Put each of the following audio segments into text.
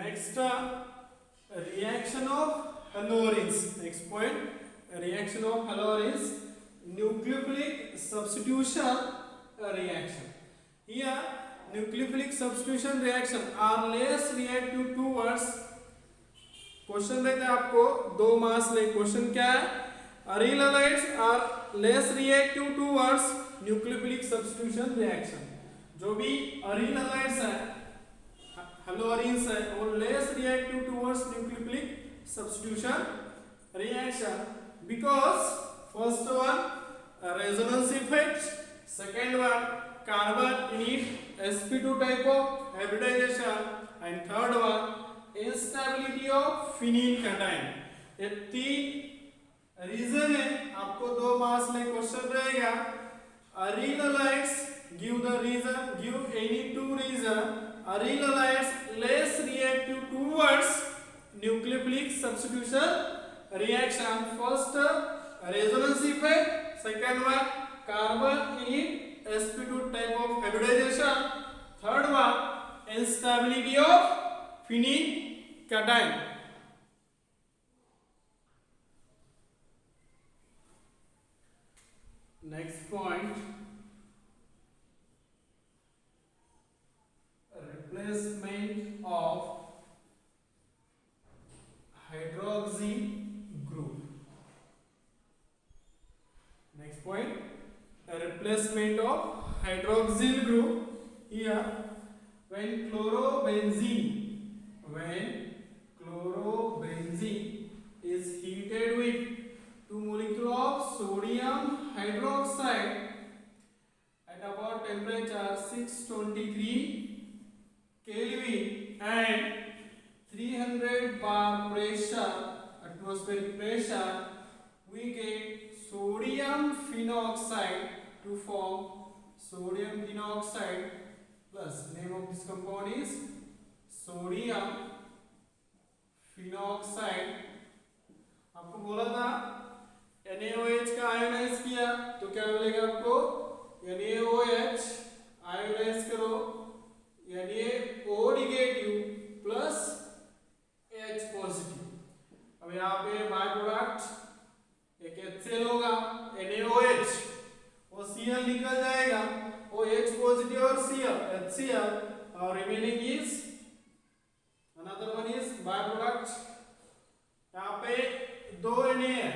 Next, reaction of halogens. Next point, reaction of halogens, nucleophilic substitution reaction. Here, nucleophilic substitution reaction are less reactive towards. Question रहता है आपको 2 marks में. Question क्या है? Aryl halides are less reactive towards nucleophilic substitution reaction. जो भी aryl halides है, haloarenes है, वो less reactive towards nucleophilic substitution reaction because first one resonance effect, second one carbon in sp2 type of hybridization, and third one instability of phenyl cation. ये 3 reason है. आपको 2 marks में question रहेगा. Aryl halides give the reason, give any 2 reason. अरील हलाइड्स less reactive towards nucleophilic substitution reaction. First resonance effect, second one carbon in sp2 type of hybridization, third one instability of phenyl cation. Next point, replacement of hydroxyl group. Next point, a replacement of hydroxyl group. Here, when chlorobenzene is heated with 2 molecules of sodium hydroxide at about temperature 623 Kelvin and 300 bar pressure, atmospheric pressure, we get sodium phenoxide to form sodium phenoxide plus. Name of this compound is sodium phenoxide. आपको बोला था NaOH का ionise किया तो क्या मिलेगा आपको? NaOH ionise करो NaO negative plus H positive. अब यहाँ पे बाय प्रोडक्ट एक HCl होगा NaOH, वो Cl निकल जाएगा, वो H पॉजिटिव और Cl HCl और remaining is another one is by product. यहाँ पे 2 Na है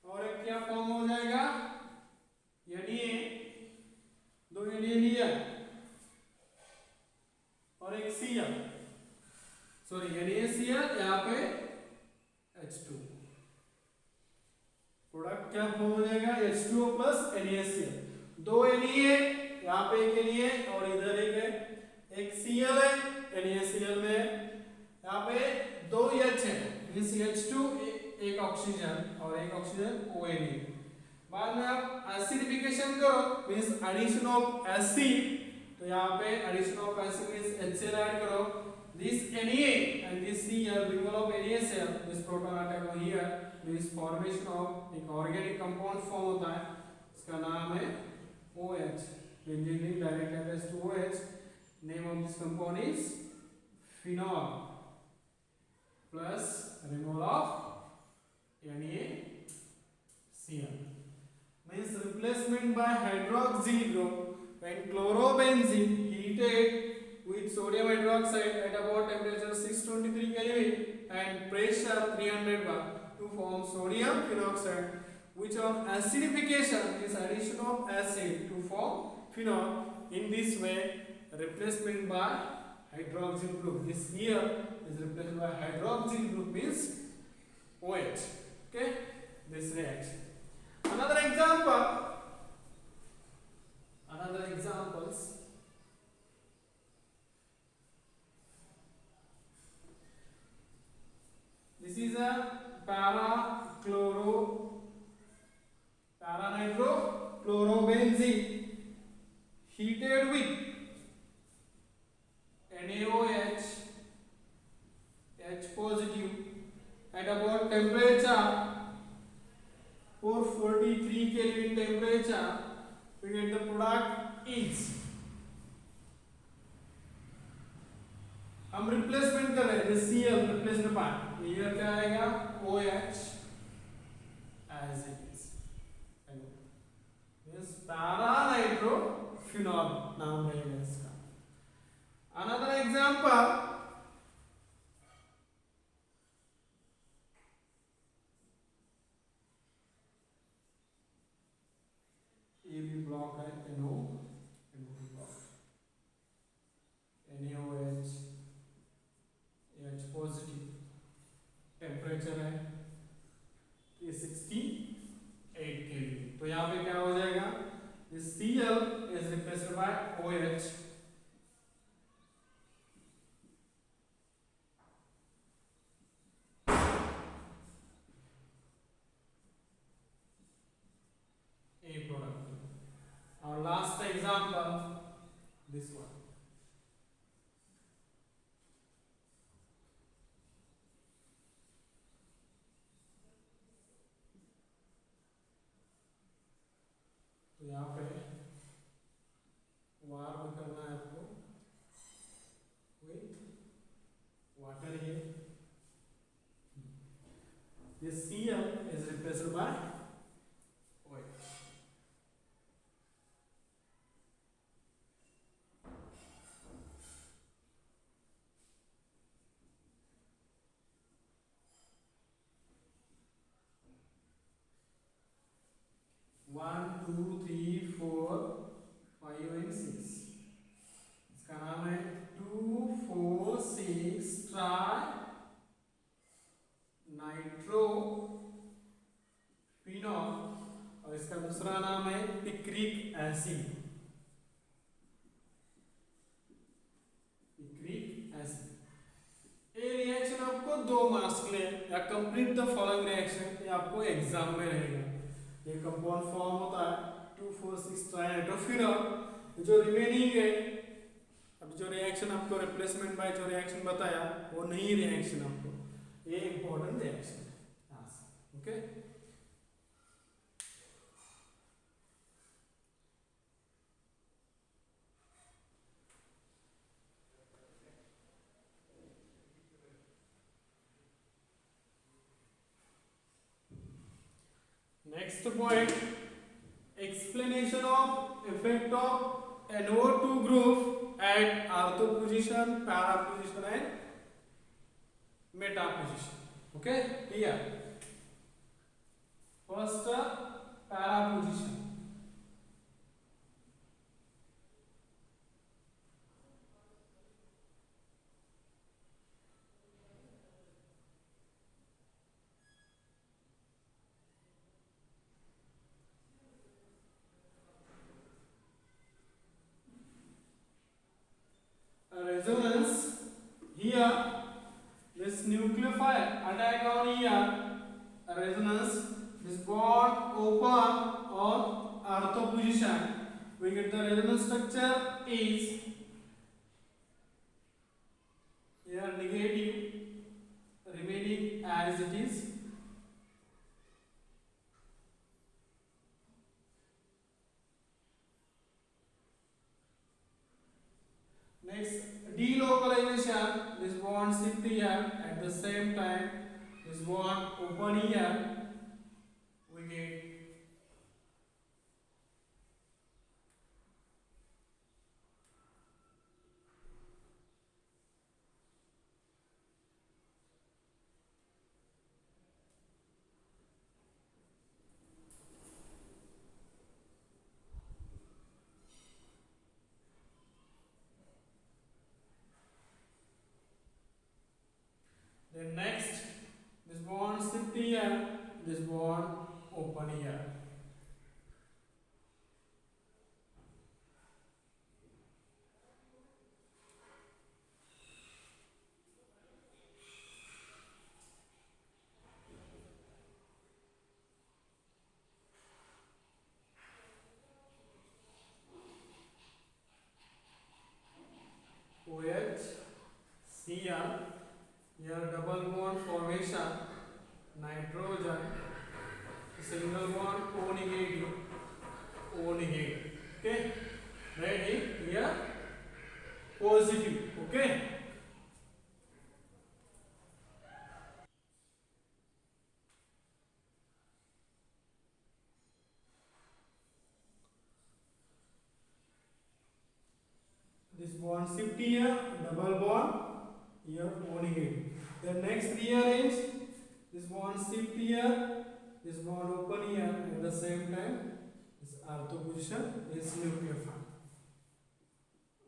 और एक क्या फॉर्म हो जाएगा? Na, 2 Na लिया और एक Cl, सॉरी NaCl, यहाँ पे H2. प्रोडक्ट क्या फॉर्म हो जाएगा? H2O plus NaCl. 2 Na यहाँ पे एक Na और इधर एक है, एक Cl है NaCl में, यहाँ पे 2 H है, मींस H2, एक ऑक्सीजन और एक ऑक्सीजन ONA. बाद में आप एसिडिफिकेशन करो मींस एडिशन ऑफ एसिड, तो यहाँ पे addition of acid means HCl add करो. This Na and this Cl removal of NaCl, this proton attack over here means formation of एक ऑर्गेनिक कंपाउंड फॉर्म होता है, इसका नाम है OH. Engineering direct attached to OH. Name of this compound is phenol plus removal of NaCl. Means replacement by hydroxyl group when chlorobenzene heated with sodium hydroxide at about temperature 623 Kelvin and pressure 300 bar to form sodium phenoxide, which on acidification is addition of acid to form phenol. In this way, replacement by hydroxyl group. This here is replaced by hydroxyl group means OH. Okay, this reaction. Another examples. This is a paranitrophlorobenzene heated with NaOH, H positive at about temperature 443 Kelvin temperature, we get the product is. हम replacement is Cl replaced by, here क्या आएगा OH as it is, means para nitrophenol नाम रहेगा इसका. Another example, AB block है NO, NO block, NaOH, H positive, temperature है 368 kelvin. तो यहाँ पे क्या हो जाएगा, this Cl is replaced by OH. A product. Our last example, this one. तो यहाँ पे वार में करना है आपको, वाटर ये, this Cl is replaced by OH. One, two, three, four, 5 and 6. इसका नाम है 2, 4, 6 ट्राई नाइट्रो फिनॉल, और इसका दूसरा नाम है पिक्रिक एसिड. Picric acid. ये रिएक्शन आपको 2 मार्क्स के लिए, या कंप्लीट द फॉलोइंग रिएक्शन, ये आपको एग्जाम में रहेगा. ये कंपाउंड फॉर्म होता है 2,4,6 ट्राइनाइट्रोफिनॉल. जो रिमेनिंग है, अब जो रिएक्शन आपको रिप्लेसमेंट बाय जो रिएक्शन बताया वो नहीं रिएक्शन आपको, ये इंपॉर्टेंट रिएक्शन है. Okay, next point, explanation of effect of NO2 group at ortho position, para position and meta position. Okay, here first para position. Resonance, here this nucleophile attack on here, resonance, this bond open on ortho position, we get the resonance structure is here negative remaining as it is. Next, delocalization, this bond shift here, at the same time this bond open here, we get then next, this bond shift here, this bond open here. OH, Cl, here double bond formation, nitrogen, single bond O negative, O negative. Okay, right here positive. Okay, this bond shift here, double bond here, O negative. Then next rearrange, this bond shift here, this bond open here, at the same time this ortho position is nucleophile.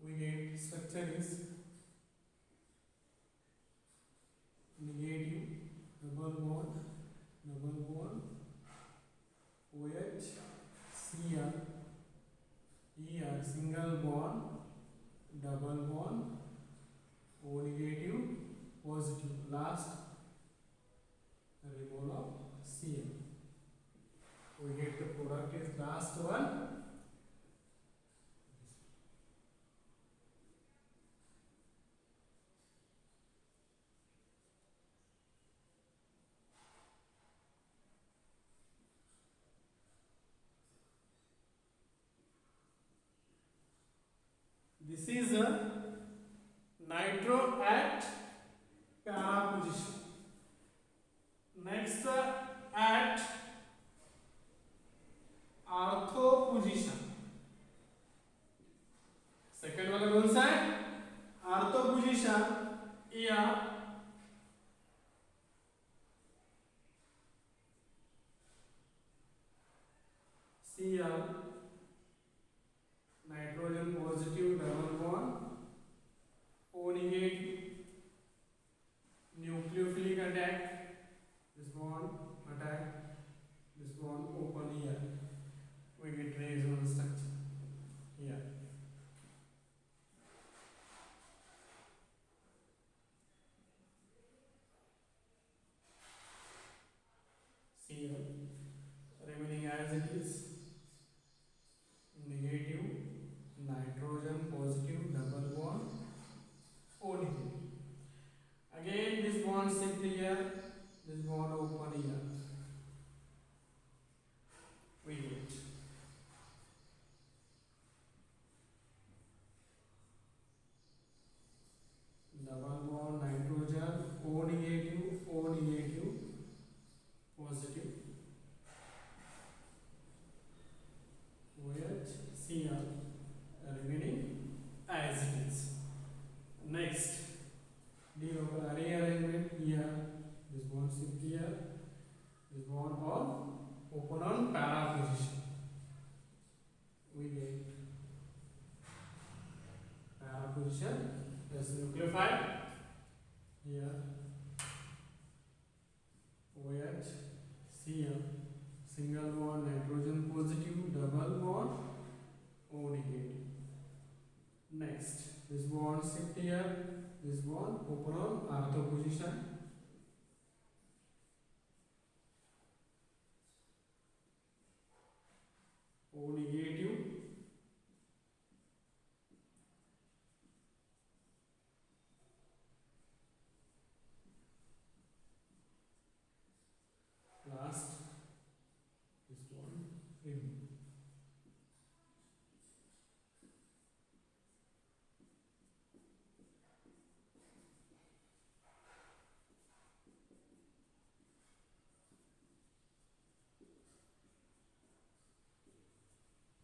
We get structure is negative double bond OH Cr here single bond double bond O negative positive, last removal of Cl. We get the product is last one. This is a nitro at para position. Next at ortho position. Second वाला कौन सा है? Ortho position या Cl nitrogen positive double bond O negative nucleophilic attack, this bond attack, this bond open here, we get reactional structure here. Cl remaining as it is, negative nitrogen positive double bond O negative. Again this bond shift here, this bond open here, we get double bond nitrogen O negative positive OH Cl remaining as it is. Next D local rearrangement here, this bond shift here, this bond on open on para position, we get para position plus nucleophile here OH Cl single bond nitrogen positive double bond O negative. Next this bond shift here, this bond open on ortho position, O negative last this bond remove.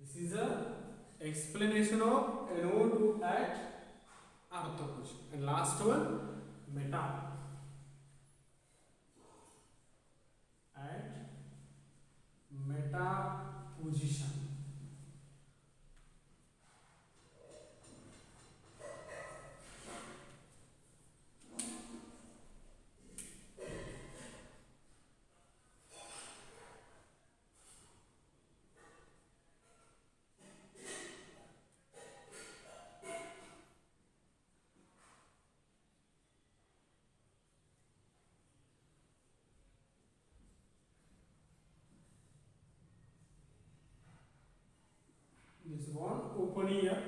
This is a explanation of NO2 at ortho position. And last one, meta at meta position. This one open here,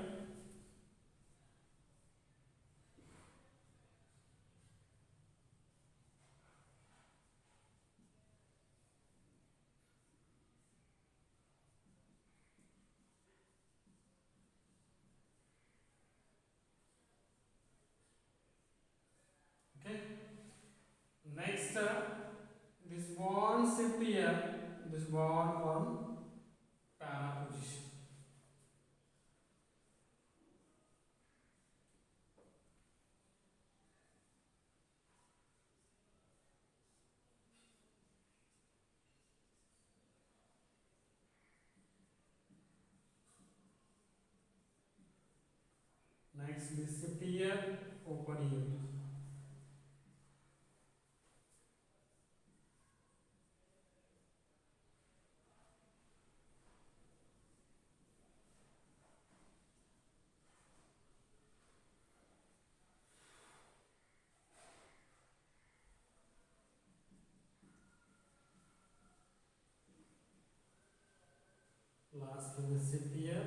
okay. Next this bond shift here, this bond on para position. Next we shift here, open here. Last we shift here.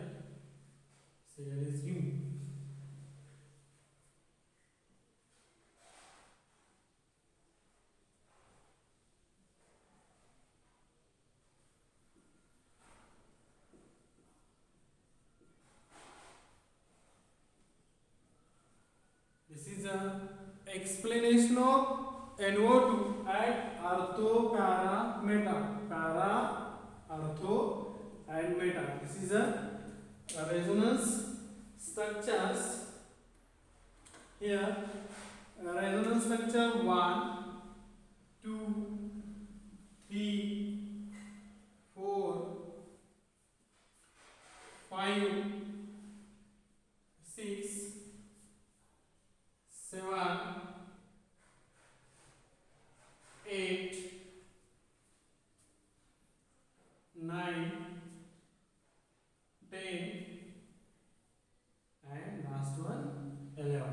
So here is U. This is a explanation of NO2 at ortho, para, meta. Para, ortho, and meta. This is a resonance structures. Here, resonance structure 1, 2, 3, 4, 5, 6, 7, 8, 9, 10, and last one 11.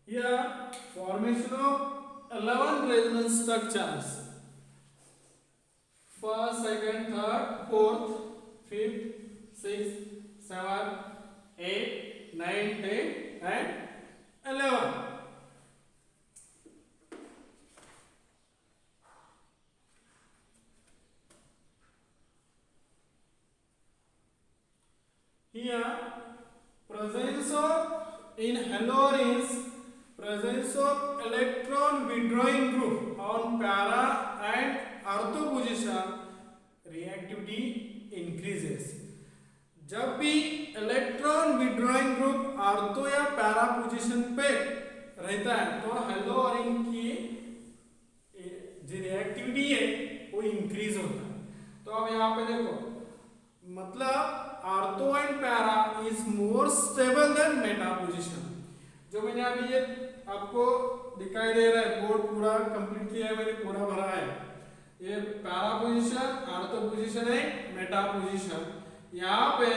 Here formation of 11 resonance structures. First, second, third, fourth, fifth, sixth, seventh, eighth, ninth, 10, and 11. Here, presence of in halorines, presence of electron withdrawing group on para and ortho position, reactivity increases. जब भी electron withdrawing group ortho या para position पे रहता है तो हेलोरिन की जो reactivity है वो इंक्रीज होता है. तो अब यहाँ पे देखो, मतलब ortho and para is more stable than meta position. जो मैंने अभी ये आपको दिखाई दे रहा है, बोर्ड पूरा कंप्लीट किया है मैंने, पूरा भरा है. ये पैरा पोजीशन, ऑर्थो पोजीशन है, मेटा पोजीशन. यहाँ पे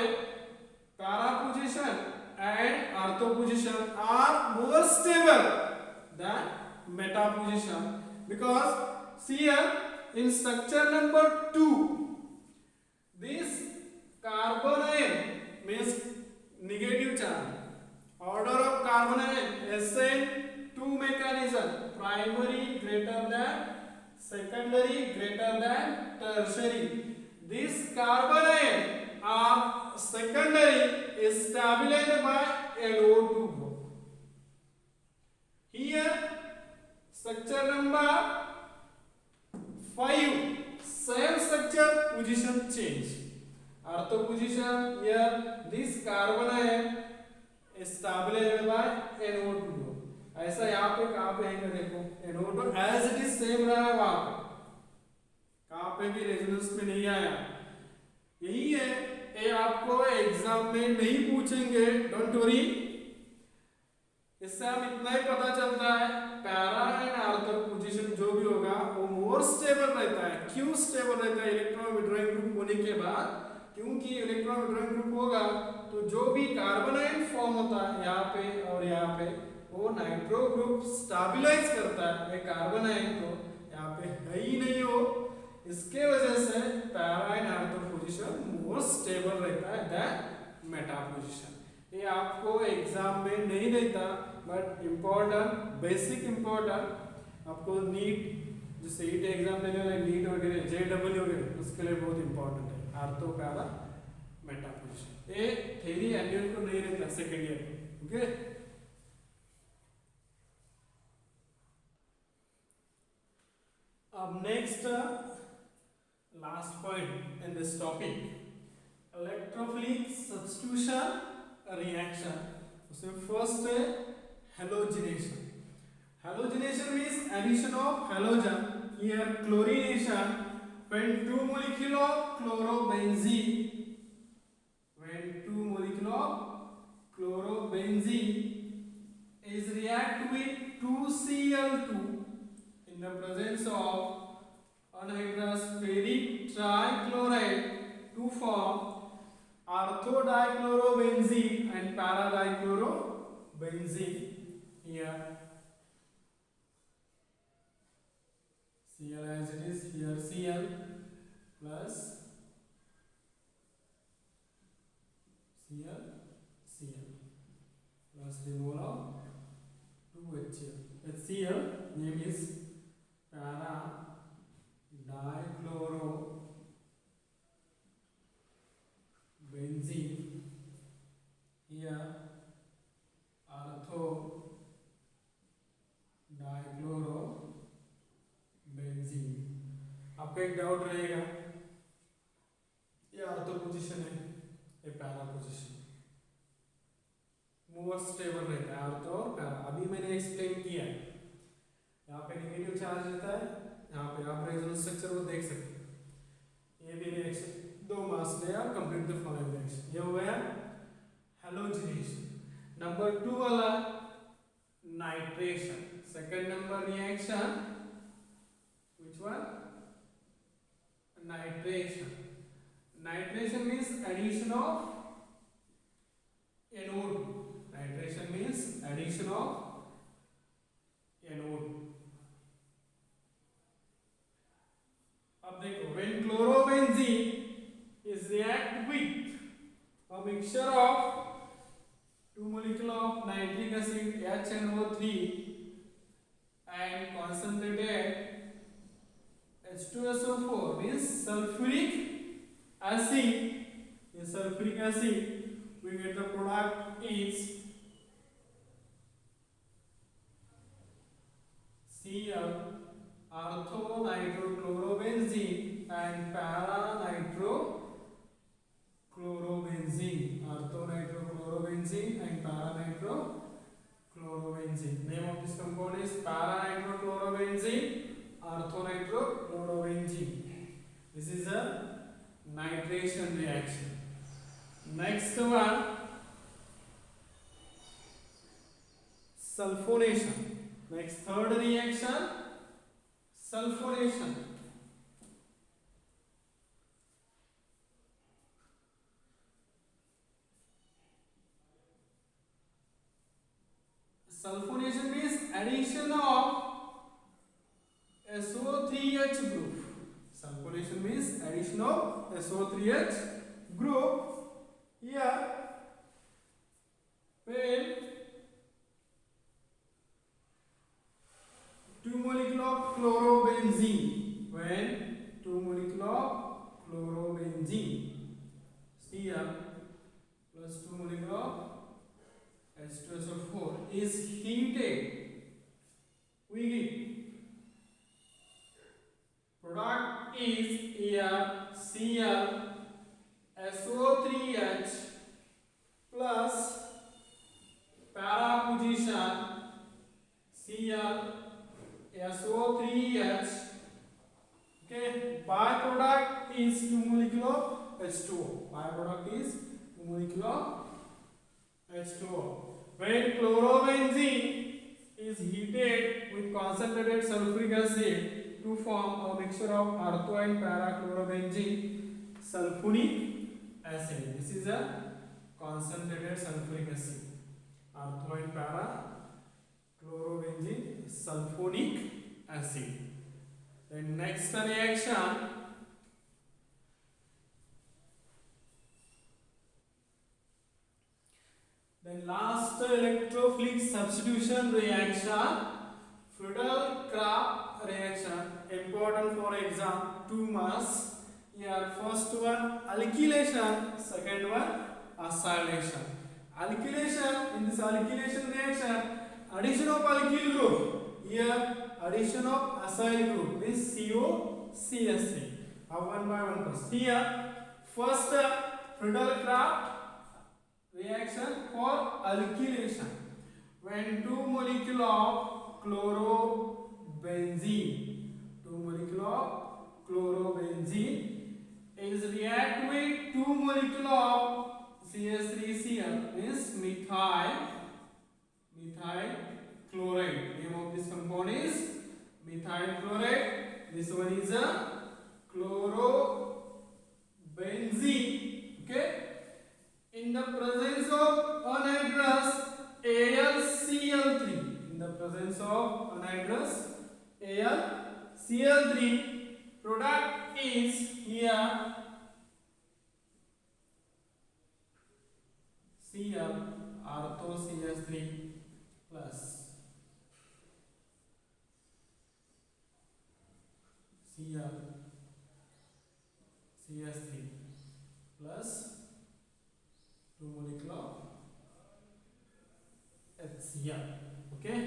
para position and ortho position are more stable than meta position because see here in structure number 2 this carbon ion means negative charge. Order of carbon ion SN2 mechanism, primary greater than secondary greater than tertiary. This carbon ion are secondary is stabilized by NO2 group. Here structure number 5, same structure, position change. Ortho position here, this carbon ion is stabilized by NO2 group. ऐसा यहाँ पे कहाँ पे है देखो, NO2 as it is same रहा है वहाँ पे, कहाँ पे भी रेजोनेंस में नहीं आया. यही है, ये आपको एग्जाम में नहीं पूछेंगे, डोंट वरी. इससे हम इतना ही पता चलता है पैरा एंड ऑर्थो पोजीशन जो भी होगा वो मोर स्टेबल रहता है. क्यों स्टेबल रहता है? इलेक्ट्रॉन विड्रॉइंग ग्रुप होने के बाद, क्योंकि इलेक्ट्रॉन विड्रॉइंग ग्रुप होगा तो जो भी कार्बन आयन फॉर्म होता है यहाँ पे और यहाँ पे, वो नाइट्रो ग्रुप स्टेबलाइज करता है ये कार्बन आयन को, यहाँ पे है ही नहीं हो. इसके वजह से para and ortho position more stable रहता है देन मेटा पोजीशन. ये आपको एग्जाम में नहीं देता बट इम्पोर्टेंट, बेसिक इम्पोर्टेंट आपको नीट जो सीईटी एग्जाम देने वाले नीट वगैरह जेडब्ल्यू वगैरह उसके लिए बहुत इंपॉर्टेंट है. ऑर्थो पैरा मेटा पोजीशन ये थ्योरी एनुअल को नहीं रहता सेकेंड ईयर को. ओके, अब next last point in this topic, electrophilic substitution reaction. उसमें फर्स्ट है halogenation. Halogenation means addition of halogen. Here chlorination, when 2 molecule of chlorobenzene, when 2 molecule of chlorobenzene chlorobenzene is react with 2Cl2 in the presence of anhydrous ferric trichloride to form orthodichlorobenzene and paradichlorobenzene. Here Cl as it is, here Cl plus Cl plus removal of 2HCl. HCl name is para dichlorobenzene. Here ortho dichlorobenzene. आपका एक doubt रहेगा, ये ortho position है, ये para position, more stable रहता है ortho और para. अभी मैंने एक्सप्लेन किया है। यहाँ पे नेगेटिव चार्ज रहता है, यहाँ पे आप रेजोनेंस स्ट्रक्चर को देख सकते हैं। ये भी रिएक्शन दो मास ले और कंप्लीट द फॉलोइंग रिएक्शन। ये हो गया हैलोजिनेशन। नंबर 2 वाला nitration. Second number reaction which one? Nitration. Nitration means addition of NO2. Nitration means addition of NO2. अब देखो, when chlorobenzene is react with a mixture of 2 molecule of nitric acid HNO3 and concentrated H2SO4 means sulfuric acid. In sulfuric acid, we get the product is Cl orthonitrochlorobenzene and para-nitrochlorobenzene. Orthonitrochlorobenzene and para-nitrochlorobenzene. Name of this compound is para-nitrochlorobenzene, orthonitrochlorobenzene. This is a nitration reaction. Next one, sulfonation. Next, third reaction, sulfonation. Sulfonation means addition of SO3H group. Sulfonation means addition of SO3H group. Here, when 2 molecule of chlorobenzene, when 2 molecule of chlorobenzene, Cl plus 2 molecule of H2SO4 is heated, we get product is here Cl SO3H plus para position Cl SO3H. Okay, byproduct is 2 molecule of H2O. Byproduct is 2 molecule of H2O. When chlorobenzene is heated with concentrated sulfuric acid to form a mixture of ortho and para-chlorobenzene sulfonic acid. This is a concentrated sulfuric acid. Ortho and para-chlorobenzene sulfonic acid. Then next reaction, then last electrophilic substitution reaction, Friedel-Crafts reaction, important for exam, 2 marks. Here first one alkylation, second one acylation. Alkylation, in this alkylation reaction, addition of alkyl group. Here addition of acyl group means COCH3. One by one first. Here first Friedel-Crafts reaction for alkylation. When 2 molecule of chlorobenzene, 2 molecule of chlorobenzene is react with 2 molecule of CH3Cl means methyl chloride. Name of this compound is methyl chloride. This one is a chlorobenzene. Okay. In the presence of anhydrous AlCl3. In the presence of anhydrous AlCl3, product is here Cl ortho CH3 plus Cl CH3 plus 2 molecule of HCl. Okay.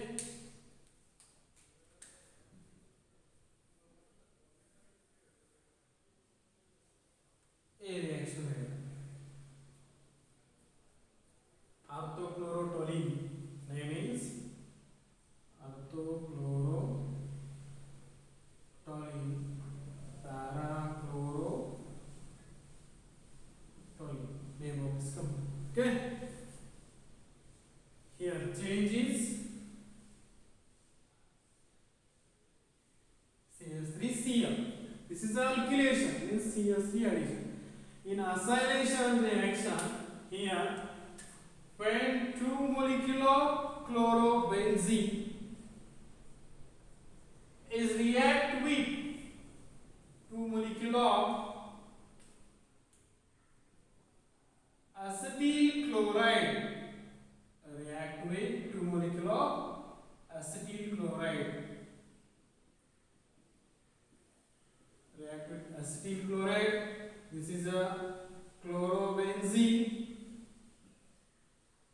A reaction है orthochlorotoluene. Name is orthochlorotoluene, parachlorotoluene. Name of this compound. Okay. Here change is CH3Cl. This is alkylation, means CH3 addition. In acylation reaction, here when 2 molecule of chlorobenzene is react with 2 molecule of acetyl chloride, react with 2 molecule of acetyl chloride, react with acetyl chloride. This is a chlorobenzene.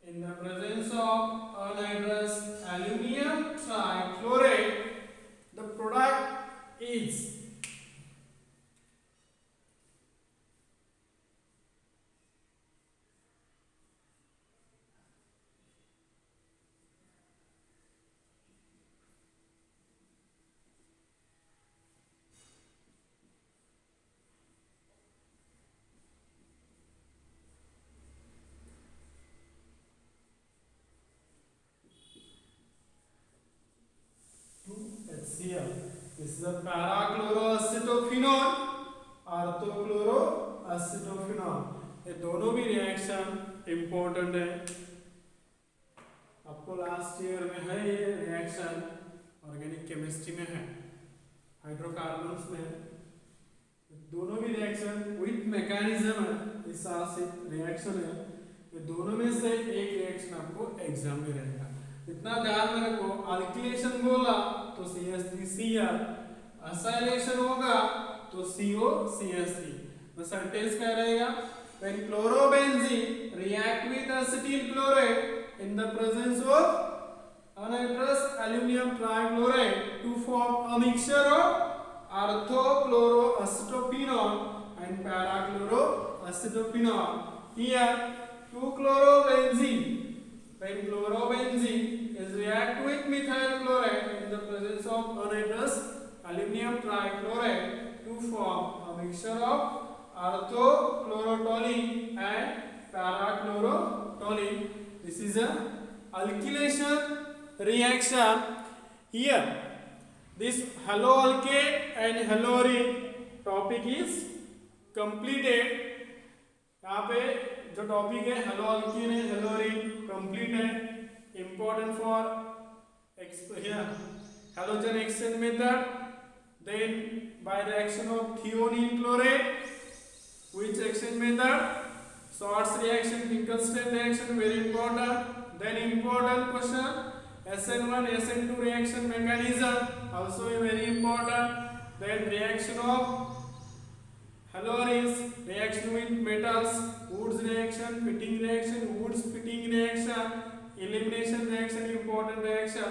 In the presence of anhydrous aluminum trichloride, the product is HCl. This is a parachloroacetophenol, orthochloroacetophenol. ये दोनों भी reaction important है. आपको last year में है ये reaction, organic chemistry में है, हाइड्रोकार्बन्स में. दोनों भी रिएक्शन विथ मैकेनिज्म है, इस आसिड रिएक्शन है. ये दोनों में से एक रिएक्शन आपको एग्जाम में रहेगा. इतना ध्यान में रखो. अल्किलेशन बोला तो CH3Cl, असाइलेशन होगा तो COCH3. तो सेंटेंस क्या रहेगा? When chlorobenzene react with acetyl chloride in the presence of anhydrous aluminum trichloride to form a mixture of orthochloroacetophenol and parachloroacetophenol. Here 2-chlorobenzene. When chlorobenzene is react with methyl chloride in the presence of anhydrous aluminum trichloride to form a mixture of orthochlorotoluene and parachlorotoluene. This is a alkylation reaction. Here this haloalkane and halorine topic is completed. यहाँ पे जो topic है haloalkane and halorine completed. Important for here halogen exchange method. Then by the action of thioneal chloride, which exchange method? Schwarz reaction, Finkelstein reaction, very important. Then important question, SN1 SN2 reaction mechanism, also very important. Then reaction of halorines, reaction with metals, Woods reaction, fitting reaction, Woods fitting reaction, elimination reaction, important reaction.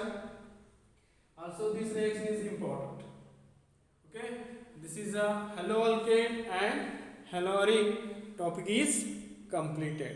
Also this reaction is important. Okay, this is a haloalkane and halorine topic is completed.